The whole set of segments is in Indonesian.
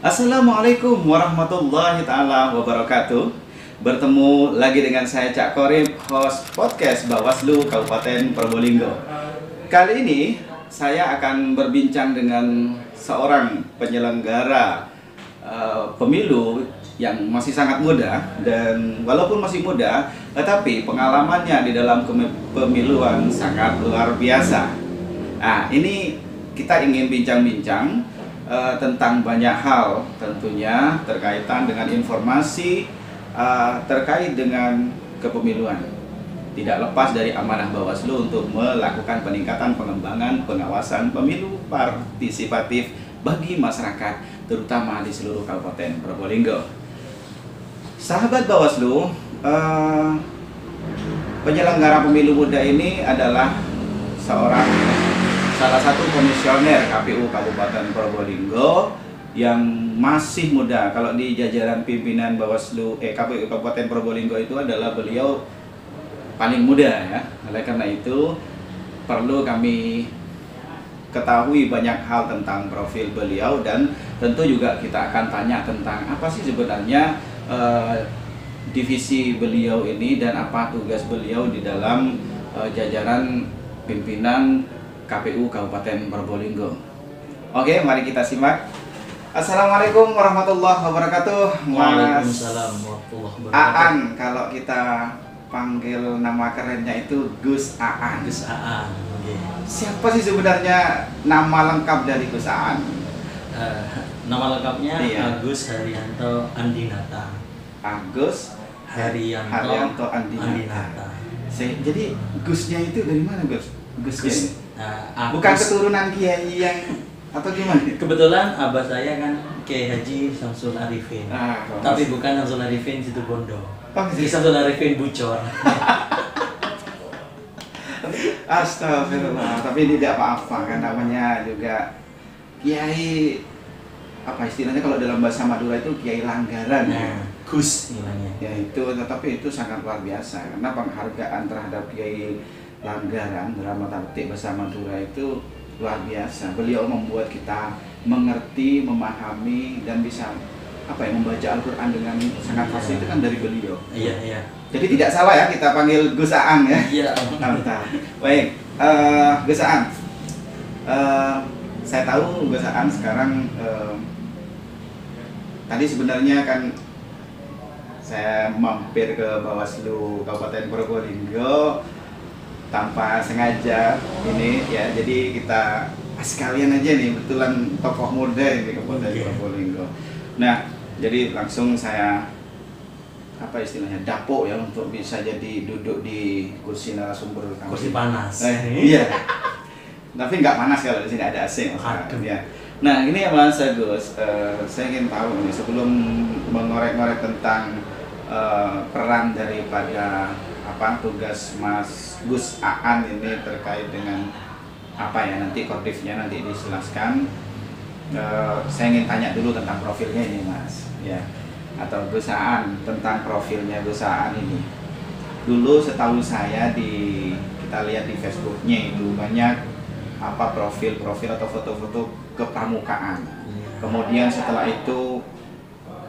Assalamualaikum warahmatullahi ta'ala wabarakatuh. Bertemu lagi dengan saya Cak Korib, host podcast Bawaslu Kabupaten Probolinggo. Kali ini saya akan berbincang dengan seorang penyelenggara pemilu yang masih sangat muda. Dan walaupun masih muda, tetapi pengalamannya di dalam kepemiluan sangat luar biasa. Nah, ini kita ingin bincang-bincang tentang banyak hal, tentunya terkaitan dengan informasi terkait dengan kepemiluan. Tidak lepas dari amanah Bawaslu untuk melakukan peningkatan pengembangan pengawasan pemilu partisipatif bagi masyarakat, terutama di seluruh Kabupaten Probolinggo. Sahabat Bawaslu, penyelenggara pemilu muda ini adalah salah satu komisioner KPU Kabupaten Probolinggo yang masih muda. Kalau di jajaran pimpinan Bawaslu KPU Kabupaten Probolinggo itu adalah beliau paling muda ya. Oleh karena itu perlu kami ketahui banyak hal tentang profil beliau, dan tentu juga kita akan tanya tentang apa sih sebenarnya divisi beliau ini dan apa tugas beliau di dalam jajaran pimpinan KPU Kabupaten Probolinggo. Oke, mari kita simak. Assalamualaikum warahmatullahi wabarakatuh, Mas. Waalaikumsalam warahmatullahi wabarakatuh. Aan, kalau kita panggil nama kerennya itu Gus Aan. Gus Aan. Okay. Siapa sih sebenarnya nama lengkap dari Gus Aan? Nama lengkapnya Iya. Agus Haryanto Andinata. Agus Haryanto Andinata. Jadi Gusnya itu dari mana, Gus? Gusnya ini? Bukan keturunan kiai yang atau gimana? Kebetulan abah saya kan Kiai Haji Samsul Arifin. Tapi bukan Samsul Arifin Situbondo. Samsul Arifin Bucor. Astagfirullah. Tapi ini tidak apa-apa kan, namanya juga kiai, apa istilahnya kalau dalam bahasa Madura itu kiai langgaran. Gus namanya. Ya itu, tetapi itu sangat luar biasa karena penghargaan terhadap kiai langgaran dalam tanda petik bahasa Madura itu luar biasa. Beliau membuat kita mengerti, memahami, dan bisa membaca Al-Quran dengan sangat fasih. Itu kan dari beliau. Iya. Jadi tidak salah ya kita panggil Gus Aan ya. Iya. Mantap. Baik, Gus Aan. Saya tahu Gus Aan sekarang tadi sebenarnya kan saya mampir ke Bawaslu Kabupaten Probolinggo tanpa sengaja ini ya, jadi kita sekalian aja nih, betulan tokoh muda ini Kabupaten Probolinggo. Nah, jadi langsung saya istilahnya dapuk ya untuk bisa jadi duduk di kursi narasumber kami. Kursi panas. Iya. Tapi nggak panas kalau di sini ada AC ya. Nah, ini ya Mas Agus, saya ingin tahu nih sebelum mengorek-ngorek tentang peran daripada tugas Mas Gus Aan ini terkait dengan nanti kordifnya nanti dijelaskan. Saya ingin tanya dulu tentang profilnya ini Mas ya, atau Gus Aan, tentang profilnya Gus Aan ini. Dulu setahu saya kita lihat di Facebooknya itu banyak profil-profil atau foto-foto kepramukaan. Kemudian setelah itu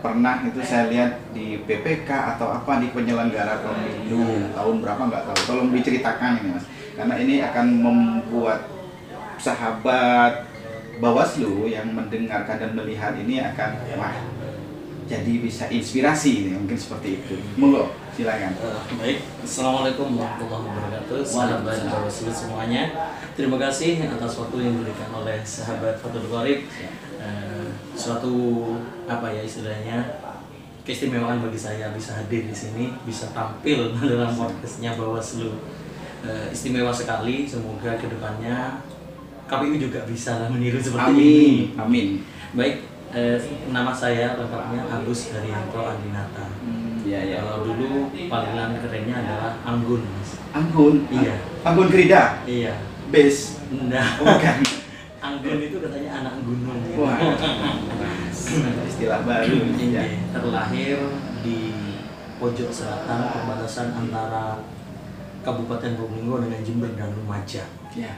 pernah itu saya lihat di PPK atau di penyelenggara pemilu tahun berapa nggak tahu. Tolong diceritakan ini Mas, karena ini akan membuat sahabat Bawaslu yang mendengarkan dan melihat ini akan jadi bisa inspirasi ini, mungkin seperti itu. Monggo, silakan. Baik, Assalamualaikum warahmatullahi wabarakatuh. Sahabat Bawaslu semuanya, terima kasih atas waktu yang diberikan oleh sahabat Fatul Qorib. Suatu istilahnya keistimewaan bagi saya bisa hadir di sini, bisa tampil dalam podcastnya Bawaslu. Istimewa sekali. Semoga kedepannya KPU juga bisa meniru seperti ini. Amin. Baik, nama saya lengkapnya Agus Haryanto Andinata. Kalau dulu panggilan kerennya adalah Anggun, Mas. Anggun? Iya. Anggun Gerida? Iya. Base? Bukan. Anggun itu katanya anak gunung. Wah, istilah baru. Terlahir di pojok selatan perbatasan antara Kabupaten Probolinggo dengan Jember dan Lumajang. Ya.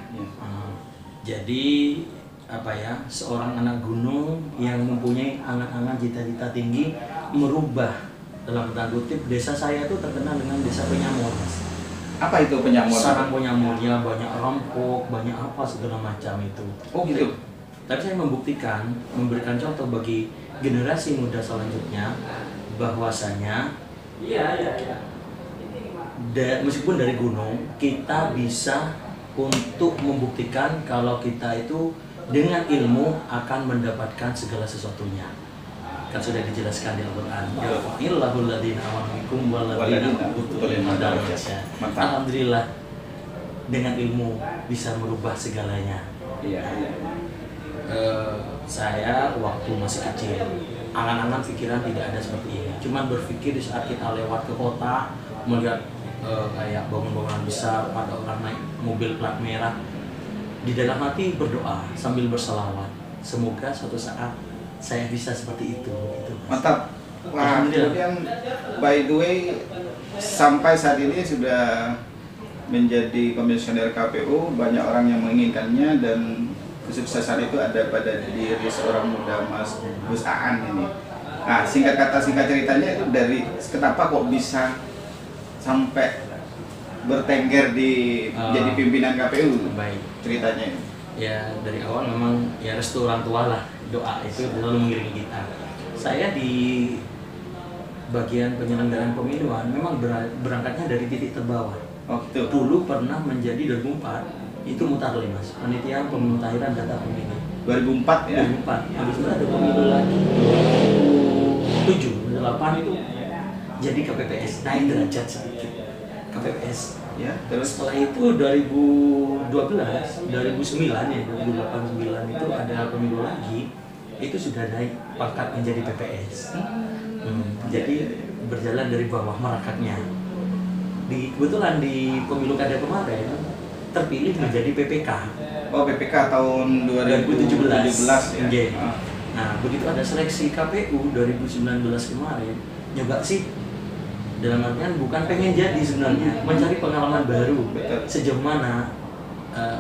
Jadi seorang anak gunung yang mempunyai angan-angan cita-cita tinggi merubah dalam tanda kutip desa saya itu terkenal dengan desa penyamur, Mas. Apa itu penyamur? Sarang penyamurnya banyak rampok, banyak apa segala macam itu. Oh gitu. Tapi saya memberikan contoh bagi generasi muda selanjutnya bahwasanya meskipun dari gunung kita bisa untuk membuktikan kalau kita itu dengan ilmu akan mendapatkan segala sesuatunya. Kan sudah dijelaskan di Al-Qur'an. Illahul ladzina amanu minkum wal ladzina utul ilma darajat. Alhamdulillah dengan ilmu bisa merubah segalanya. Iya. Saya waktu masih kecil angan-angan pikiran tidak ada seperti ini. Cuman berpikir di saat kita lewat ke kota melihat kayak bangunan-bangunan besar, ada orang naik mobil plat merah, di dalam hati berdoa sambil berselawat, semoga suatu saat saya bisa seperti itu. Gitu, Mas. Mantap. Wah, kemudian by the way sampai saat ini sudah menjadi komisioner KPU, banyak orang yang menginginkannya dan kesuksesan itu ada pada diri seorang muda Mas Gus Aan ini. Nah, singkat ceritanya itu dari kenapa kok bisa sampai bertengger jadi pimpinan KPU? Baik. Ceritanya. Ya dari awal memang ya restu orang tua lah, doa itu selalu mengiringi kita. Saya di bagian penyelenggaraan pemiluan memang berangkatnya dari titik terbawah. Oh gitu. Dulu pernah menjadi 2004 itu mutarli, Mas, panitia pemutahiran data pemilih 2004 ya? 2004, habis itu ada pemilu lagi 2007, 2008 itu jadi KPPS, naik derajat sedikit KPPS Ya, terus setelah itu 2012, 2009 ya, 2008-2009 itu ada pemilu lagi, itu sudah naik pangkat menjadi PPS. Jadi berjalan dari bawah merakatnya. Kebetulan di pemilu kada kemarin terpilih menjadi PPK. Oh, PPK tahun 2017 ya. Okay. Nah, begitu ada seleksi KPU 2019 kemarin, nyoba sih dalam artian bukan pengen jadi sebenarnya, mencari pengalaman baru. Betul. Sejauh mana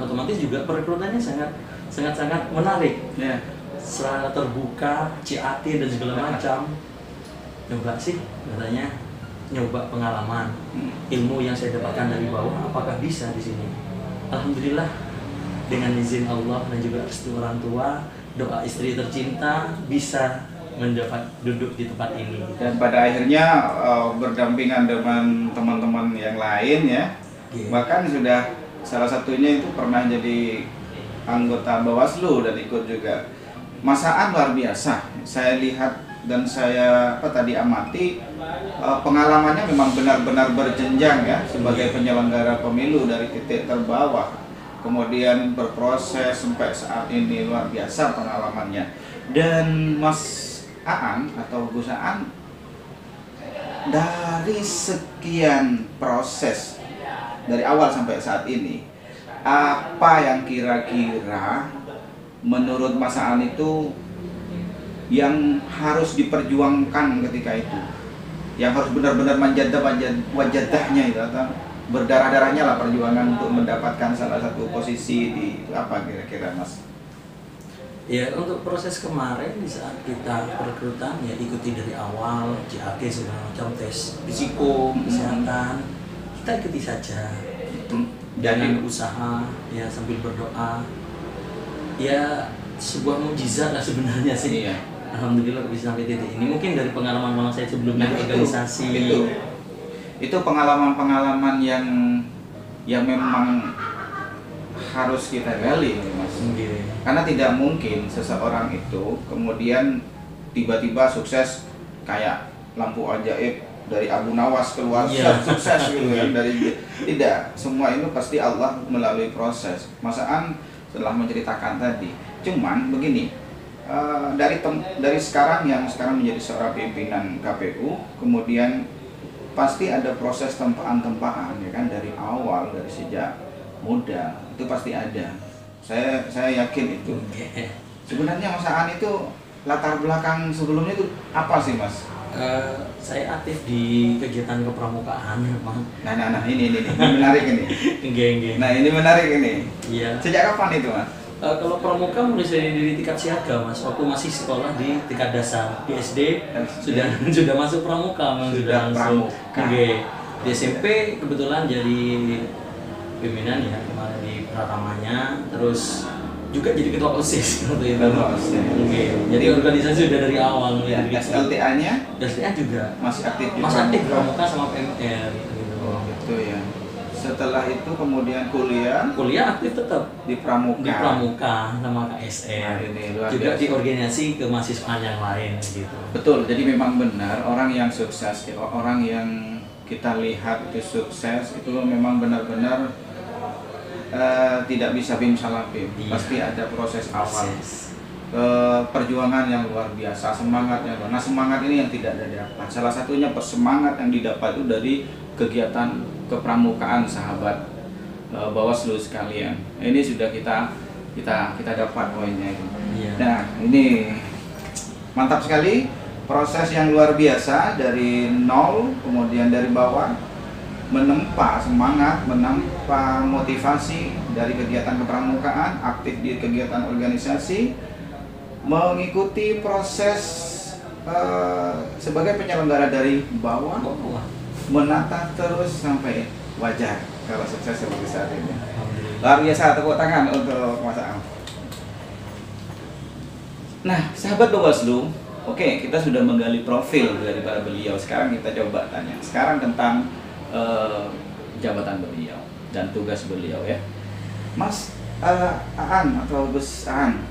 otomatis juga perekrutannya sangat menarik. Ya. Secara terbuka, CAT dan segala macam. Nyoba sih katanya nyoba pengalaman, ilmu yang saya dapatkan dari bawah apakah bisa di sini. Alhamdulillah dengan izin Allah dan juga restu orang tua, doa istri tercinta bisa mendapat duduk di tempat ini. Dan pada akhirnya berdampingan dengan teman-teman yang lain ya. Bahkan sudah salah satunya itu pernah jadi anggota Bawaslu dan ikut juga. Masaan luar biasa. Saya lihat dan saya tadi amati pengalamannya memang benar-benar berjenjang ya sebagai penyelenggara pemilu dari titik terbawah kemudian berproses sampai saat ini, luar biasa pengalamannya. Dan Mas Aan atau Gus Aan dari sekian proses dari awal sampai saat ini, apa yang kira-kira menurut Mas Aan itu yang harus diperjuangkan ketika itu, yang harus benar-benar wajadahnya itu atau berdarah-darahnya lah perjuangan untuk mendapatkan salah satu posisi di itu, apa kira-kira Mas? Ya, untuk proses kemarin di saat kita perekrutan ya ikuti dari awal, CAT segala macam, tes risiko kesehatan, kita ikuti saja. Jangan usaha ya sambil berdoa. Ya sebuah mukjizat lah sebenarnya sih. Iya. Alhamdulillah bisa sampai titik ini. Mungkin dari pengalaman saya sebelumnya di organisasi. Itu pengalaman-pengalaman yang memang harus kita gali, Mas. Karena tidak mungkin seseorang itu kemudian tiba-tiba sukses kayak lampu ajaib dari Abu Nawas keluar sukses gitu kan. Tidak, semua itu pasti Allah melalui proses. Masaan setelah menceritakan tadi. Cuman begini, dari sekarang yang sekarang menjadi seorang pimpinan KPU, kemudian pasti ada proses tempaan-tempaan ya kan, dari awal, dari sejak muda itu pasti ada. Saya yakin itu. Sebenarnya Mas Aan itu latar belakang sebelumnya itu apa sih, Mas? Saya aktif di kegiatan kepramukaan, Bang. Nah, ini menarik ini. Enggak. Nah, ini menarik ini. Iya. Sejak kapan itu, Mas? Kalau pramuka mulai dari tingkat siaga mas, waktu masih sekolah di tingkat dasar di SD sudah masuk pramuka mas, sudah langsung. pramuka. Oke. Di SMP kebetulan jadi pimpinan ya kemarin di pratamanya, terus juga jadi ketua OSIS waktu itu. Oke. Jadi organisasi sudah dari awal. Ya, SLTA-nya? SLTA juga Masih aktif di masih aktif pramuka sama PMR gitu. Oh gitu ya. Setelah itu kemudian kuliah aktif tetap di pramuka sama KSR. Nah, ini luar juga biasa. di organisasi kemahasiswaan yang lain gitu. Betul, jadi memang benar orang yang sukses, orang yang kita lihat itu sukses itu memang benar-benar tidak bisa bim salah bim. Iya. Pasti ada proses awal. Perjuangan yang luar biasa, semangat yang luar. Nah, semangat ini yang tidak ada dapat. Salah satunya semangat yang didapat itu dari kegiatan kepramukaan sahabat Bawaslu sekalian. Ini sudah kita dapat poinnya itu. Iya. Nah, ini mantap sekali, proses yang luar biasa dari nol, kemudian dari bawah menempa semangat, menempa motivasi dari kegiatan kepramukaan, aktif di kegiatan organisasi, mengikuti proses sebagai penyelenggara dari bawah, menata terus sampai wajar kalau sukses seperti saat ini. Luar biasa, tepuk tangan untuk Mas Am. Nah, sahabat Bawaslu, oke, kita sudah menggali profil daripada beliau. Sekarang kita coba tanya. Sekarang tentang jabatan beliau dan tugas beliau ya. Mas Aan atau Gus Aan,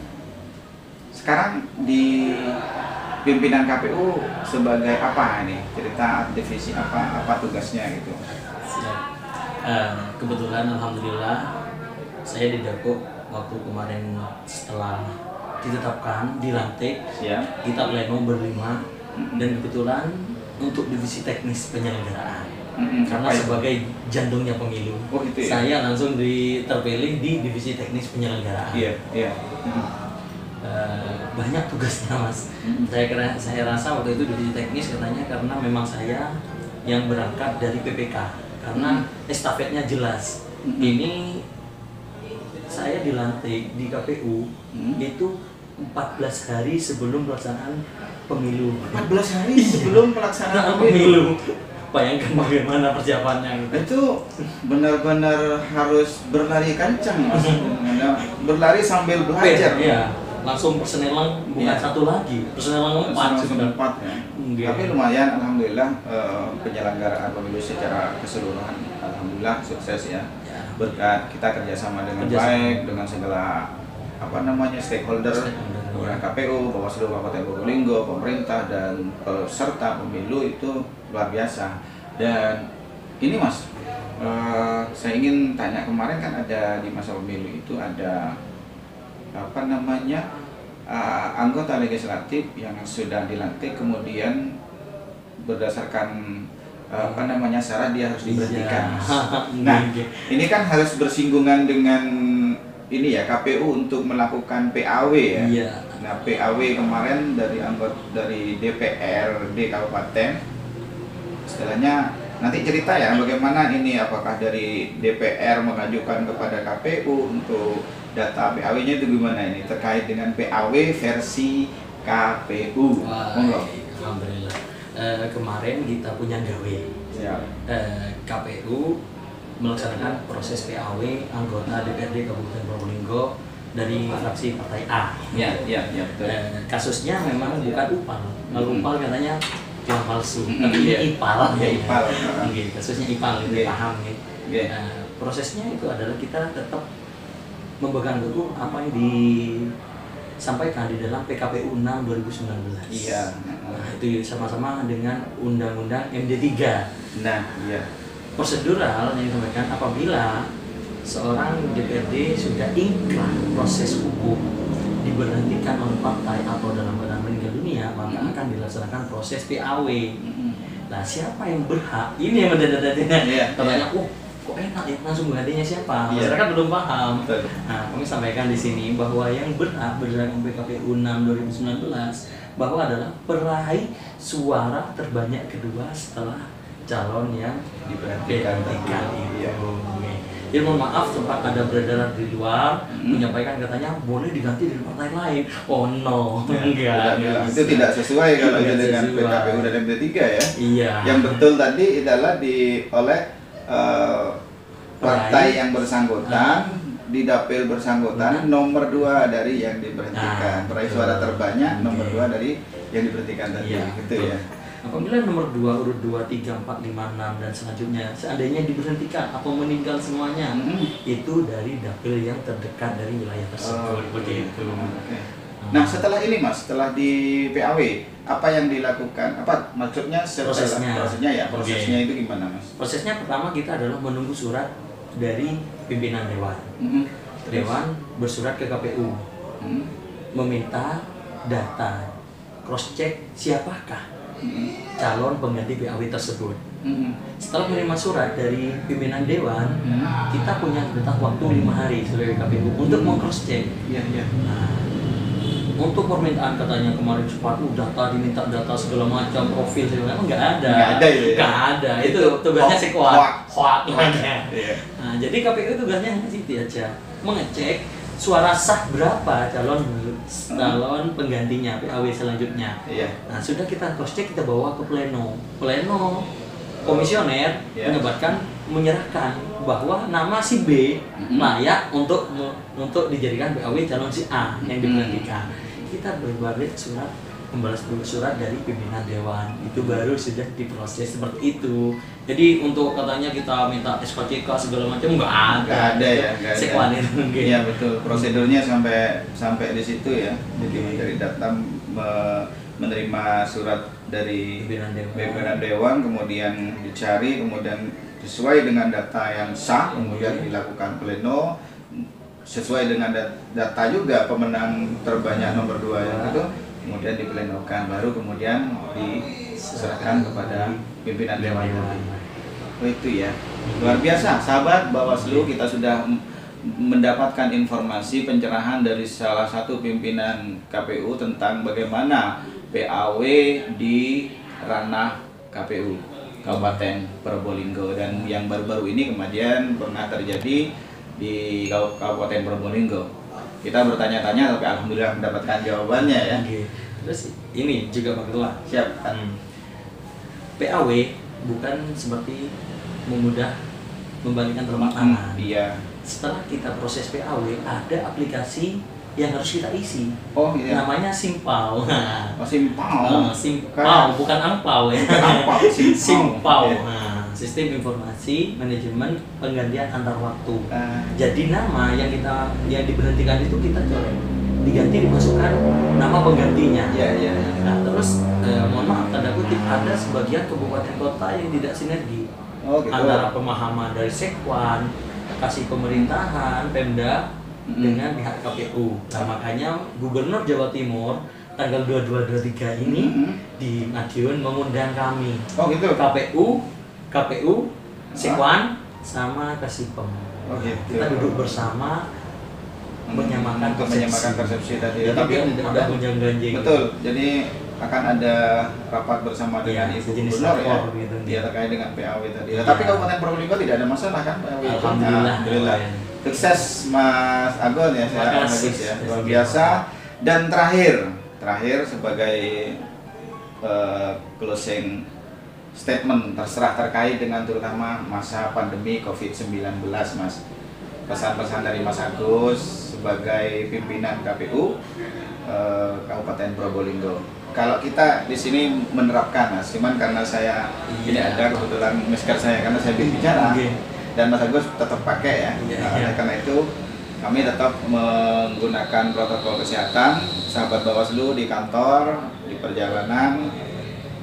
sekarang di pimpinan KPU sebagai apa ini? Cerita divisi apa tugasnya gitu. Kebetulan alhamdulillah saya didapuk waktu kemarin setelah ditetapkan dilantik. Siap. Kita pleno berlima dan kebetulan untuk divisi teknis penyelenggaraan. Karena sebagai jantungnya pemilu, gitu ya? Saya langsung terpilih di divisi teknis penyelenggaraan. Iya. Banyak tugasnya mas. Saya rasa waktu itu divisi teknis katanya karena memang saya yang berangkat dari PPK karena estafetnya jelas. Ini saya dilantik di KPU itu 14 hari sebelum pelaksanaan pemilu. 14 hari sebelum pelaksanaan pemilu. Bayangkan bagaimana persiapannya gitu. Itu benar-benar harus berlari kencang mas. Berlari sambil belajar. Iya. Langsung persenelang bukan satu lagi, persenelang 4 4 ya. Tapi lumayan, alhamdulillah penyelenggaraan pemilu secara keseluruhan alhamdulillah sukses ya. Berkat kita kerjasama dengan baik dengan segala stakeholder, KPU, Bawaslu Kabupaten Probolinggo, pemerintah dan peserta pemilu itu luar biasa. Dan ini mas, saya ingin tanya, kemarin kan ada di masa pemilu itu ada anggota legislatif yang sudah dilantik kemudian berdasarkan syarat dia harus diberhentikan. Nah, ini kan harus bersinggungan dengan ini ya KPU untuk melakukan PAW ya. Iya. Nah, PAW kemarin dari DPRD Kabupaten, istilahnya nanti cerita ya bagaimana ini, apakah dari DPR mengajukan kepada KPU untuk data PAW-nya itu gimana ini terkait dengan PAW versi KPU. Alhamdulillah. Kemarin kita punya gawe. KPU melaksanakan proses PAW anggota DPRD Kabupaten Probolinggo dari fraksi Partai A. Betul. Kasusnya memang bukan UPAL. Kalau UPAL katanya jual palsu, tapi ini IPAL. IPAL. Kasusnya IPAL, itu paham ya. Prosesnya itu adalah kita tetap memegang teguh apa yang disampaikan di dalam PKPU 6 2019. Iya. Nah, itu sama-sama dengan Undang-Undang MD3. Nah, iya. Prosedural yang disampaikan apabila seorang DPRD sudah ingkrah proses hukum diberhentikan oleh partai atau dalam keadaan meninggal dunia, maka akan dilaksanakan proses PAW. Nah, siapa yang berhak? Ini yang mendadak-dadaknya. Katanya, kok enak ya, langsung gantinya siapa? Masyarakat belum paham. Nah, kami sampaikan di sini bahwa yang berhak berdasarkan PKPU 6 2019 bahwa adalah peraih suara terbanyak kedua setelah calon yang diberhentikan itu. Ya mohon maaf, sempat ada beredar di luar menyampaikan katanya boleh diganti dari partai lain. Oh no, enggak. Itu tidak sesuai kalau itu dengan sesuai. PKPU dan MD3 ya. Iya. Yang betul tadi adalah oleh partai yang bersangkutan, di dapil bersangkutan nomor 2 dari yang diberhentikan. Peraih suara terbanyak nomor 2 dari yang diberhentikan tadi. Iya, Gitu ya. Apabila nomor 2, urut 2, 3, 4, 5, 6 dan selanjutnya seandainya diberhentikan atau meninggal semuanya, itu dari dapil yang terdekat dari wilayah tersebut. Begitu. Okay. Nah, setelah ini Mas, setelah di PAW, apa yang dilakukan? Apa maksudnya prosesnya itu gimana Mas? Prosesnya pertama kita adalah menunggu surat dari pimpinan dewan. Dewan bersurat ke KPU meminta data cross check siapakah calon pengganti PAW tersebut. Setelah menerima surat dari pimpinan dewan, kita punya jatah waktu 5 hari sebagai KPU untuk meng-cross check. Nah, untuk permintaan katanya kemarin sepatu data, diminta data segala macam, profil segala macam, nggak ada. Nggak ada. Itu tugasnya Sekwan. Nah, jadi KPU tugasnya hanya itu aja, mengecek suara sah berapa calon penggantinya PAW selanjutnya. Nah, sudah kita cross check, kita bawa ke pleno. Komisioner menyerahkan bahwa nama si B layak untuk dijadikan PAW calon si A yang diberhentikan. Kita berbalik surat, membalas surat dari pimpinan dewan, itu baru sudah diproses seperti itu. Jadi untuk katanya kita minta SKCK segala macam nggak ada ya. Sekwan itu mungkin. Iya betul, prosedurnya sampai di situ ya. Jadi dari data menerima surat dari pimpinan dewan, kemudian dicari, kemudian sesuai dengan data yang sah, kemudian dilakukan pleno sesuai dengan data juga pemenang terbanyak nomor 2 yang itu, kemudian diplenokan, baru kemudian diserahkan kepada pimpinan dewan tadi. Itu ya, luar biasa sahabat Bawaslu, kita sudah mendapatkan informasi pencerahan dari salah satu pimpinan KPU tentang bagaimana PAW di ranah KPU Kabupaten Probolinggo, dan yang baru-baru ini kemudian pernah terjadi di Kabupaten Probolinggo. Kita bertanya-tanya tapi alhamdulillah mendapatkan jawabannya ya. Terus ini juga Pak Ketua. Siap. PAW bukan seperti memudah membalikkan telapak tangan. Iya. Setelah kita proses PAW, ada aplikasi yang harus kita isi. Oh iya. Namanya Simpau. Simpau. Simpau, bukan angpau ya. Angpau, Simpau. Sistem informasi manajemen penggantian antar waktu. Jadi nama yang diberhentikan itu kita colek, diganti dimasukkan nama penggantinya. Iya. Nah, terus mohon maaf tanda kutip ada sebagian kabupaten kota yang tidak sinergi antara pemahaman dari Sekwan, kasih pemerintahan, Pemda dengan pihak KPU. Nah, makanya Gubernur Jawa Timur tanggal 22-23 ini di Madiun mengundang kami. KPU, Sekwan, sama Kasipem. Kita duduk bersama menyamakan persepsi tadi. Tapi tidak ada gonjang-ganjing. Betul. Jadi akan ada rapat bersama dengan Ibu Gubernur ya, terkait dengan PAW tadi. Tapi Kabupaten Probolinggo tidak ada masalah kan PAW? Alhamdulillah. Sukses Mas Agon ya, saya bagus ya, luar biasa. Dan terakhir sebagai closing statement terkait dengan terutama masa pandemi COVID-19 Mas. Pesan-pesan dari Mas Agus sebagai pimpinan KPU Kabupaten Probolinggo. Kalau kita di sini menerapkan Mas, cuman karena saya ini ada kebetulan masker saya karena saya bicara dan Mas Agus tetap pakai ya. Karena itu kami tetap menggunakan protokol kesehatan, sahabat Bawaslu di kantor, di perjalanan.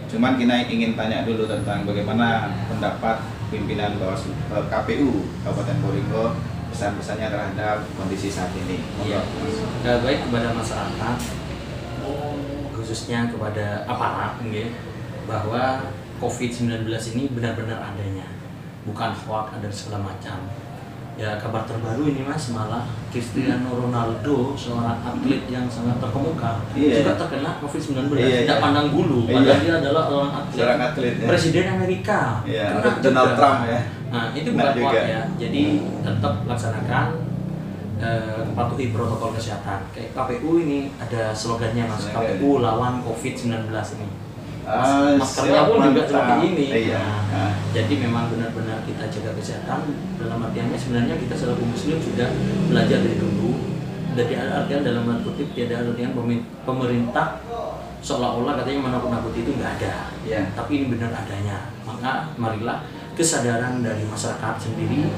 Cuman kita ingin tanya dulu tentang bagaimana pendapat pimpinan Bawaslu KPU Kabupaten Probolinggo, pesan-pesannya terhadap kondisi saat ini. Baik kepada masyarakat, khususnya kepada aparat, bahwa COVID-19 ini benar-benar adanya, bukan hoax dan segala macam. Ya kabar terbaru ini Mas, malah Cristiano Ronaldo, seorang atlet yang sangat terkemuka, juga terkena COVID-19. Tidak pandang bulu, padahal dia adalah seorang atlet Presiden Amerika. Donald Trump ya. Nah itu bukan kuat ya. Jadi tetap laksanakan, patuhi protokol kesehatan. Kayak KPU ini ada slogannya Mas, KPU lawan COVID-19 ini. Maskernya pun juga seperti ini. Jadi memang benar-benar kita jaga kesehatan. Dalam artiannya sebenarnya kita selaku muslim sudah belajar dari dulu. Dari artian dalam kutip tiada artian pemerintah seolah-olah katanya menakut-nakuti itu nggak ada. Tapi ini benar adanya. Maka marilah kesadaran dari masyarakat sendiri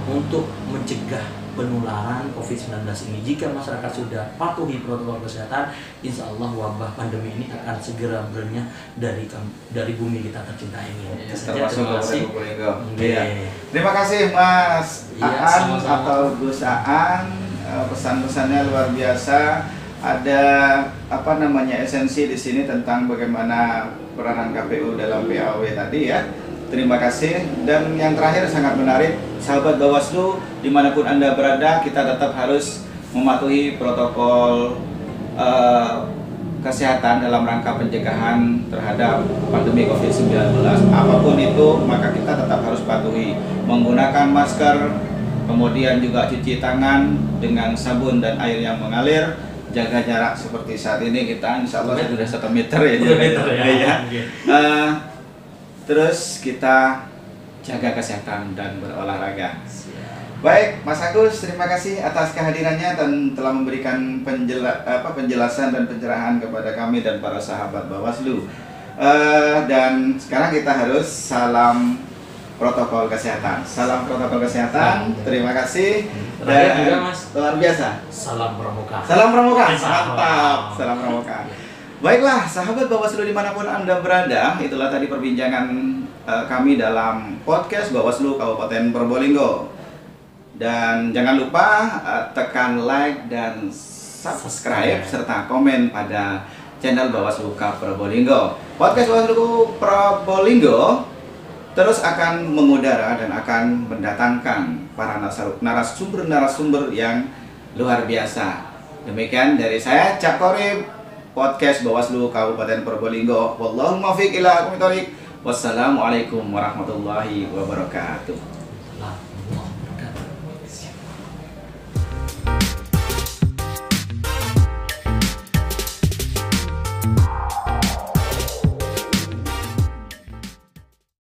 untuk mencegah penularan COVID-19 ini. Jika masyarakat sudah patuhi protokol kesehatan, insya Allah wabah pandemi ini akan segera berenya dari bumi kita tercinta ini. Terima kasih. Terima kasih Mas Aan atau Gus Aan, pesan-pesannya luar biasa. Ada esensi di sini tentang bagaimana peranan KPU dalam PAW tadi ya. Terima kasih. Dan yang terakhir sangat menarik, sahabat Bawaslu dimanapun Anda berada, kita tetap harus mematuhi protokol kesehatan dalam rangka pencegahan terhadap pandemi COVID-19. Apapun itu, maka kita tetap harus patuhi, menggunakan masker, kemudian juga cuci tangan dengan sabun dan air yang mengalir, jaga jarak seperti saat ini kita insya Allah sudah 1 meter ya. Terus kita jaga kesehatan dan berolahraga. Baik, Mas Agus, terima kasih atas kehadirannya dan telah memberikan penjelasan dan pencerahan kepada kami dan para sahabat Bawaslu. Dan sekarang kita harus salam protokol kesehatan. Salam protokol kesehatan. Terima kasih. Dan juga, Mas, luar biasa. Salam pramuka. Salam pramuka. Mantap. Salam pramuka. Baiklah, sahabat Bawaslu dimanapun Anda berada, itulah tadi perbincangan kami dalam podcast Bawaslu Kabupaten Probolinggo. Dan jangan lupa tekan like dan subscribe serta komen pada channel Bawaslu Probolinggo. Podcast Bawaslu Probolinggo terus akan mengudara dan akan mendatangkan para narasumber yang luar biasa. Demikian dari saya, Cak Korib, podcast Bawaslu Kabupaten Probolinggo. Wallahul muwaffiq ila aqwamit thoriq. Wassalamualaikum warahmatullahi wabarakatuh.